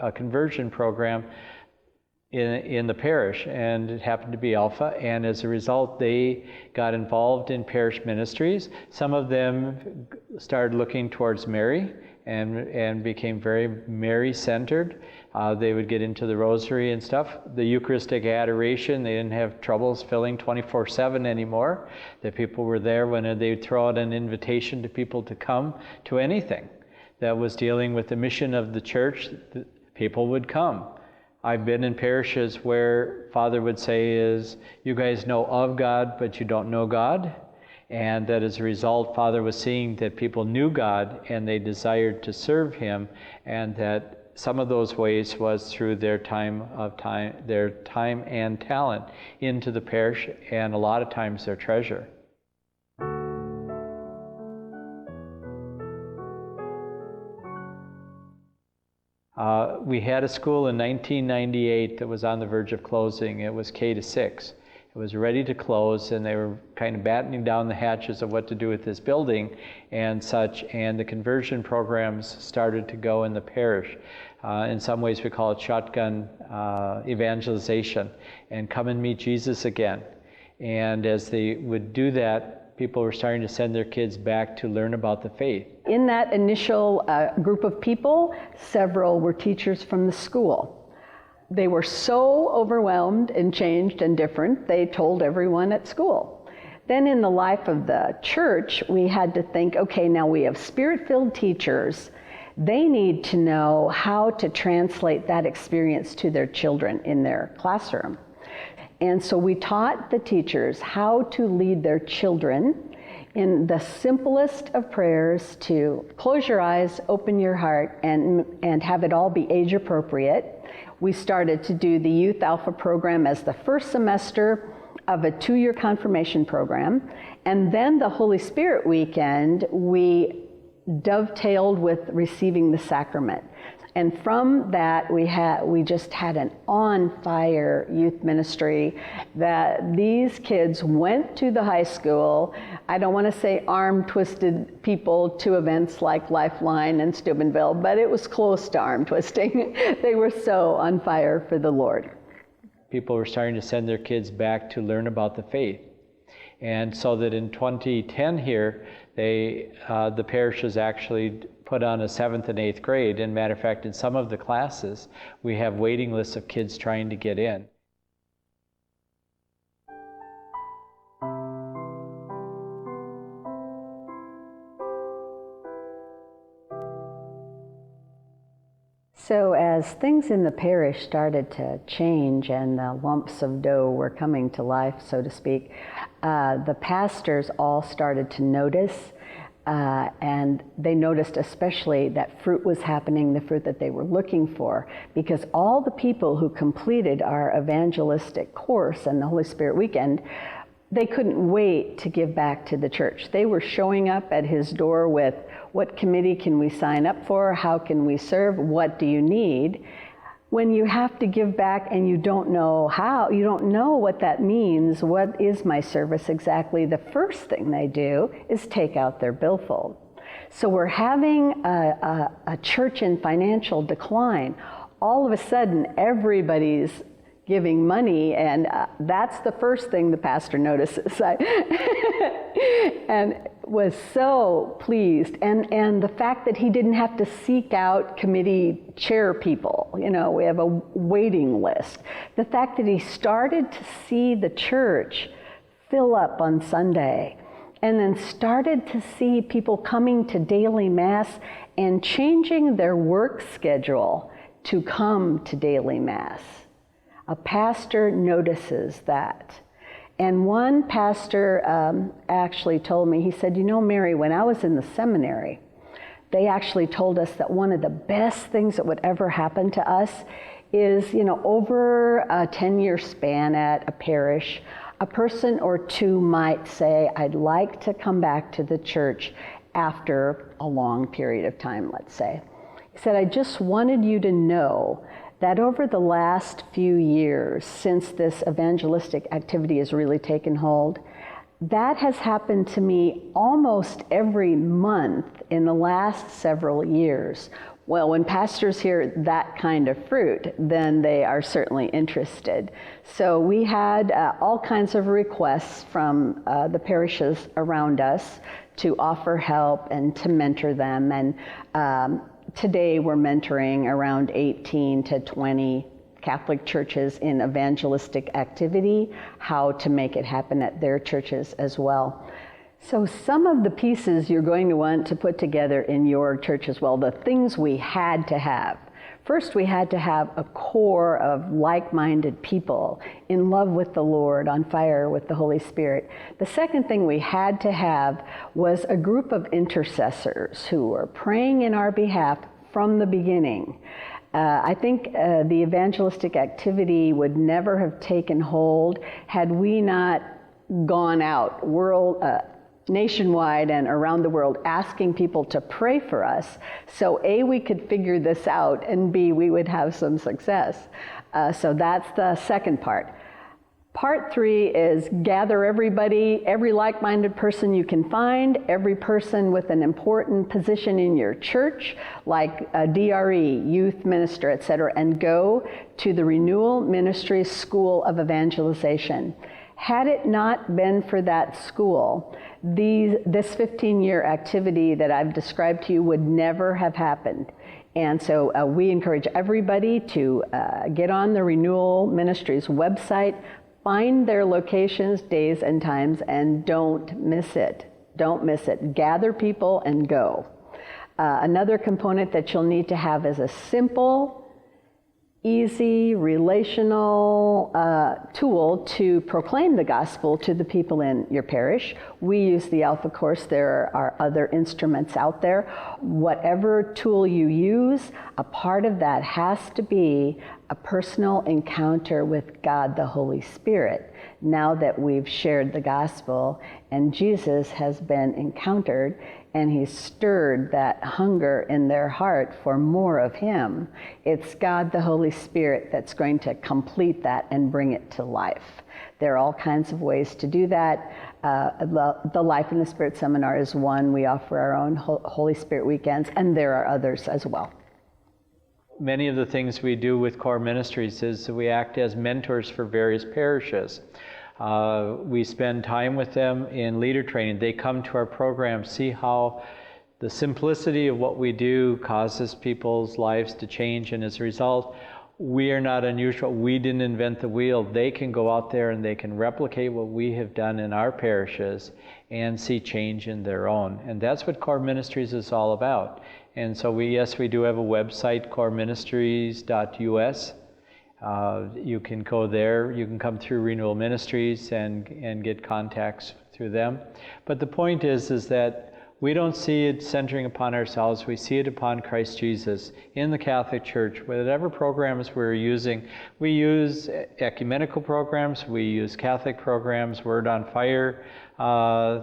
a conversion program in the parish, and it happened to be Alpha, and as a result they got involved in parish ministries. Some of them started looking towards Mary and became very Mary-centered. They would get into the rosary and stuff. The Eucharistic adoration, they didn't have troubles filling 24/7 anymore. The people were there when they'd throw out an invitation to people to come to anything that was dealing with the mission of the church. People would come. I've been in parishes where Father would say is, you guys know of God, but you don't know God. And that as a result, Father was seeing that people knew God and they desired to serve Him, and that some of those ways was through their time and talent into the parish, and a lot of times their treasure. We had a school in 1998 that was on the verge of closing. It was K-6. It was ready to close, and they were kind of battening down the hatches of what to do with this building and such, and the conversion programs started to go in the parish. In some ways we call it shotgun evangelization, and come and meet Jesus again. And as they would do that, people were starting to send their kids back to learn about the faith. In that initial group of people, several were teachers from the school. They were so overwhelmed and changed and different, they told everyone at school. Then in the life of the church, we had to think, okay, now we have Spirit-filled teachers. They need to know how to translate that experience to their children in their classroom. And so we taught the teachers how to lead their children in the simplest of prayers to close your eyes, open your heart, and have it all be age appropriate. We started to do the Youth Alpha program as the first semester of a 2-year confirmation program. And then the Holy Spirit weekend, we dovetailed with receiving the sacrament. And from that, we just had an on-fire youth ministry that these kids went to the high school. I don't want to say arm-twisted people to events like Lifeline and Steubenville, but it was close to arm-twisting. They were so on fire for the Lord. People were starting to send their kids back to learn about the faith. And so that in 2010 here, the parishes actually put on a 7th and 8th grade. And matter of fact, in some of the classes, we have waiting lists of kids trying to get in. So as things in the parish started to change and the lumps of dough were coming to life, so to speak, the pastors all started to notice, and they noticed especially that fruit was happening, the fruit that they were looking for, because all the people who completed our evangelistic course and the Holy Spirit weekend, they couldn't wait to give back to the church. They were showing up at his door with, what committee can we sign up for? How can we serve? What do you need? When you have to give back and you don't know how, you don't know what that means, what is my service exactly, the first thing they do is take out their billfold. So we're having a church in financial decline. All of a sudden, everybody's giving money, and that's the first thing the pastor notices. And was so pleased, and the fact that he didn't have to seek out committee chair people. You know, we have a waiting list. The fact that he started to see the church fill up on Sunday, and then started to see people coming to daily mass and changing their work schedule to come to daily mass. A pastor notices that. And one pastor actually told me, he said, you know, Mary, when I was in the seminary, they actually told us that one of the best things that would ever happen to us is, you know, over a 10-year span at a parish, a person or two might say, I'd like to come back to the church after a long period of time, let's say. He said, I just wanted you to know that over the last few years, since this evangelistic activity has really taken hold, that has happened to me almost every month in the last several years, Well, when pastors hear that kind of fruit, then they are certainly interested. So we had all kinds of requests from the parishes around us to offer help and to mentor them. And today we're mentoring around 18 to 20 Catholic churches in evangelistic activity, how to make it happen at their churches as well. So some of the pieces you're going to want to put together in your church as well, the things we had to have. First, we had to have a core of like-minded people in love with the Lord, on fire with the Holy Spirit. The second thing we had to have was a group of intercessors who were praying in our behalf from the beginning. I think the evangelistic activity would never have taken hold had we not gone out nationwide and around the world asking people to pray for us. So A, we could figure this out, and B, we would have some success. So that's the second part. Part 3 is gather everybody, every like-minded person you can find, every person with an important position in your church, like a DRE, youth minister, etc., and go to the Renewal Ministries School of Evangelization. Had it not been for that school, this 15-year activity that I've described to you would never have happened. And so we encourage everybody to get on the Renewal Ministries website, find their locations, days, and times, and don't miss it. Don't miss it. Gather people and go. Another component that you'll need to have is a simple, easy, relational tool to proclaim the gospel to the people in your parish. We use the Alpha Course. There are other instruments out there. Whatever tool you use, a part of that has to be a personal encounter with God the Holy Spirit. Now that we've shared the gospel and Jesus has been encountered and he's stirred that hunger in their heart for more of him, it's God the Holy Spirit that's going to complete that and bring it to life. There are all kinds of ways to do that. The Life in the Spirit Seminar is one. We offer our own Holy Spirit weekends, and there are others as well. Many of the things we do with core ministries is we act as mentors for various parishes. We spend time with them in leader training. They come to our program, see how the simplicity of what we do causes people's lives to change, and as a result, we are not unusual. We didn't invent the wheel. They can go out there and they can replicate what we have done in our parishes and see change in their own. And that's what core ministries is all about. And so we do have a website, coreministries.us. You can go there. You can come through Renewal Ministries and get contacts through them. But the point is that we don't see it centering upon ourselves. We see it upon Christ Jesus in the Catholic Church. Whatever programs we're using, we use ecumenical programs, we use Catholic programs, Word on Fire,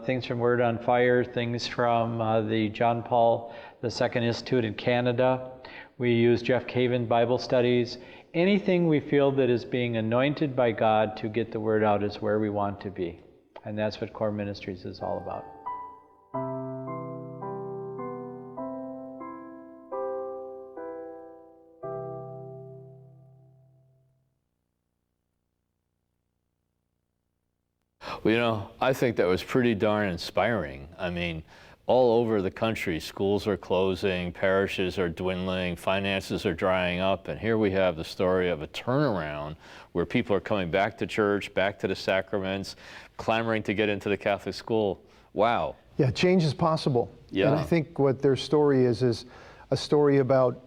things from Word on Fire, things from the John Paul II Institute in Canada. We use Jeff Caven Bible studies. Anything we feel that is being anointed by God to get the word out is where we want to be. And that's what Core Ministries is all about. Well, you know, I think that was pretty darn inspiring. I mean, all over the country, schools are closing, parishes are dwindling, finances are drying up, and here we have the story of a turnaround where people are coming back to church, back to the sacraments, clamoring to get into the Catholic school. Wow. Yeah, change is possible. Yeah. And I think what their story is a story about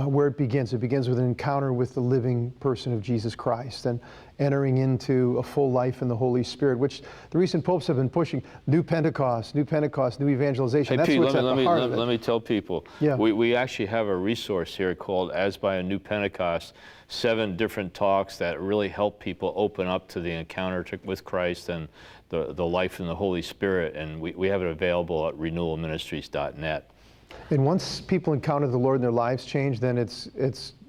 where it begins. It begins with an encounter with the living person of Jesus Christ and entering into a full life in the Holy Spirit, which the recent popes have been pushing. New Pentecost, new evangelization. Hey, That's Pete, what's at the heart of it. let me tell people. Yeah. We actually have a resource here called As by a New Pentecost, 7 different talks that really help people open up to the encounter with Christ and the life in the Holy Spirit, and we have it available at renewalministries.net. And once people encounter the Lord and their lives change, then it's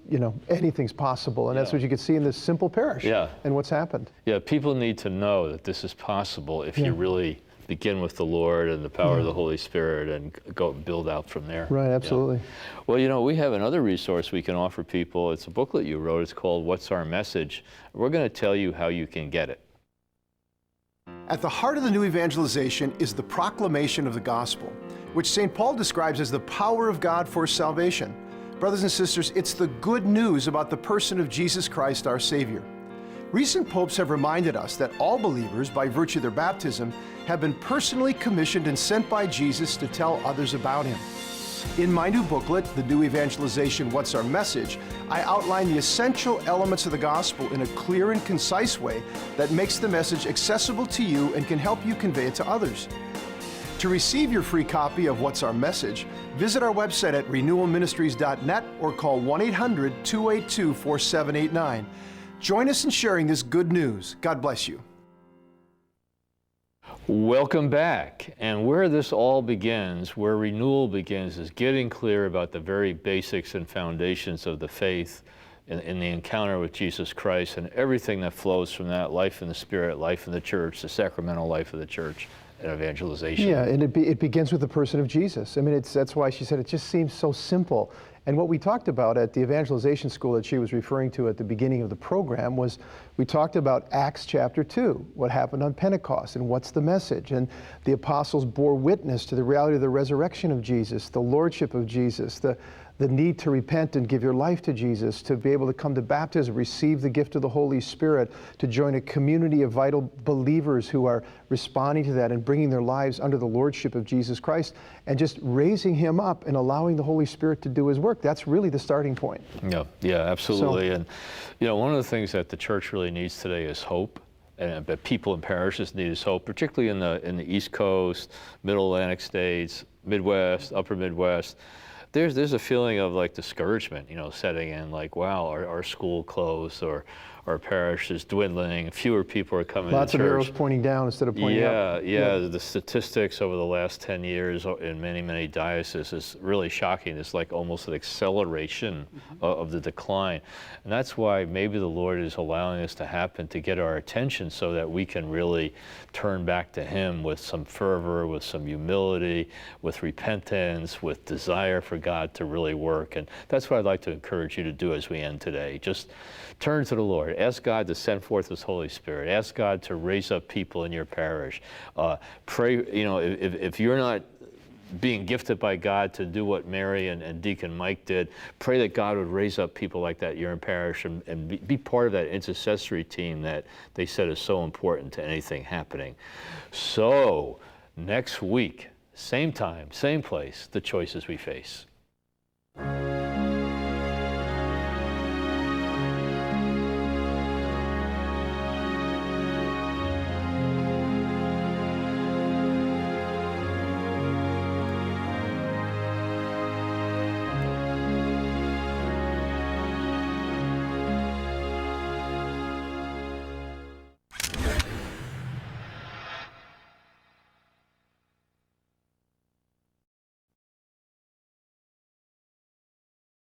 you know, anything's possible. And that's what you can see in this simple parish and what's happened. Yeah, people need to know that this is possible if you really begin with the Lord and the power of the Holy Spirit and go build out from there. Right, absolutely. Yeah. Well, you know, we have another resource we can offer people. It's a booklet you wrote. It's called What's Our Message? We're going to tell you how you can get it. At the heart of the new evangelization is the proclamation of the gospel, which St. Paul describes as the power of God for salvation. Brothers and sisters, it's the good news about the person of Jesus Christ, our Savior. Recent popes have reminded us that all believers, by virtue of their baptism, have been personally commissioned and sent by Jesus to tell others about Him. In my new booklet, The New Evangelization, What's Our Message?, I outline the essential elements of the gospel in a clear and concise way that makes the message accessible to you and can help you convey it to others. To receive your free copy of What's Our Message, visit our website at renewalministries.net or call 1-800-282-4789. Join us in sharing this good news. God bless you. Welcome back. And where this all begins, where renewal begins, is getting clear about the very basics and foundations of the faith in the encounter with Jesus Christ and everything that flows from that, life in the Spirit, life in the church, the sacramental life of the church, and evangelization. Yeah, and it begins with the person of Jesus. I mean, that's why she said it just seems so simple. And what we talked about at the evangelization school that she was referring to at the beginning of the program was we talked about Acts chapter 2, what happened on Pentecost and what's the message. And the apostles bore witness to the reality of the resurrection of Jesus, the lordship of Jesus, the need to repent and give your life to Jesus, to be able to come to baptism, receive the gift of the Holy Spirit, to join a community of vital believers who are responding to that and bringing their lives under the lordship of Jesus Christ and just raising Him up and allowing the Holy Spirit to do His work. That's really the starting point. Yeah, absolutely. And you know, one of the things that the church really needs today is hope. And but people in parishes need is hope, particularly in the East Coast, Middle Atlantic states, Midwest, Upper Midwest. There's a feeling of like discouragement, you know, setting in, like, wow, our school closed, or our parish is dwindling, fewer people are coming to church. Lots of arrows pointing down instead of pointing up. Yeah, the statistics over the last 10 years in many dioceses is really shocking. It's like almost an acceleration of the decline. And that's why maybe the Lord is allowing this to happen, to get our attention so that we can really turn back to Him with some fervor, with some humility, with repentance, with desire for God to really work. And that's what I'd like to encourage you to do as we end today. Just turn to the Lord. Ask God to send forth His Holy Spirit. Ask God to raise up people in your parish. Pray, you know, if you're not being gifted by God to do what Mary and Deacon Mike did, pray that God would raise up people like that in your parish and be part of that intercessory team that they said is so important to anything happening. So, next week, same time, same place, the choices we face.